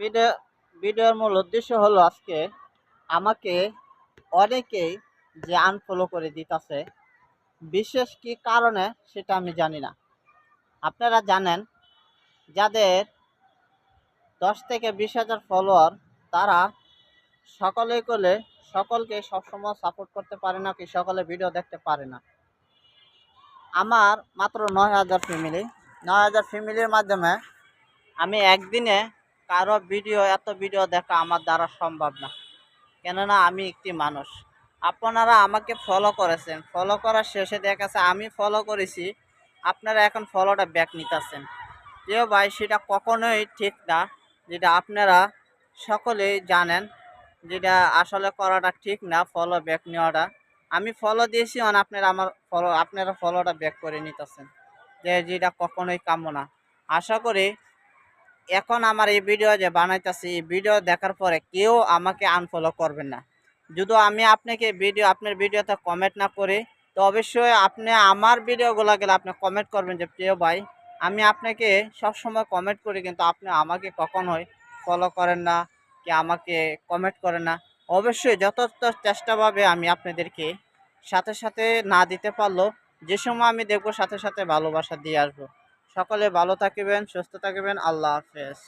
Video ভিডিওর মূল উদ্দেশ্য হলো আজকে আমাকে অনেকেই যে আনফলো করে দিতেছে, বিশেষ কি কারণে সেটা আমি জানি না। আপনারা জানেন, যাদের 10 থেকে 20 হাজার ফলোয়ার, তারা সকলেই করলে সকলকে সবসময় সাপোর্ট করতে পারে না, কি সকলে ভিডিও দেখতে পারে না। আমার মাত্র 9,000 ফ্যামিলি, 9,000 ফ্যামিলির মাধ্যমে আমি একদিনে কারো এত ভিডিও দেখা আমার দ্বারা সম্ভব না। কেননা আমি একটি মানুষ। আপনারা আমাকে ফলো করেছেন, ফলো করার শেষে দেখা গেছে আমি ফলো করেছি, আপনারা এখন ফলোটা ব্যাক নিতেছেন। প্রিয় ভাই, সেটা কখনোই ঠিক না। যেটা আপনারা সকলেই জানেন, যেটা আসলে করাটা ঠিক না, ফলো ব্যাক নেওয়াটা। আমি ফলো দিয়েছি, আপনারা ফলোটা ব্যাক করে নিতেছেন, যেটা কখনোই কাম্য না। আশা করি এখন আমার এই ভিডিও যে বানাইতেছি, এই ভিডিও দেখার পরে কেউ আমাকে আনফলো করবেন না। যদি আমি আপনাকে আপনার ভিডিওতে কমেন্ট না করি, তো অবশ্যই আপনি আমার ভিডিওগুলো গেলে আপনি কমেন্ট করবেন যে প্রিয় ভাই, আমি আপনাকে সবসময় কমেন্ট করি, কিন্তু আপনি আমাকে কখনোই ফলো করেন না, কি আমাকে কমেন্ট করেন না। অবশ্যই যথাযথ চেষ্টাভাবে আমি আপনাদেরকে সাথে সাথে না দিতে পারলেও যে সময় আমি দেখব সাথে সাথে ভালোবাসা দিয়ে আসবো। সকলে ভালো থাকবেন, সুস্থ থাকবেন। আল্লাহ হাফেজ।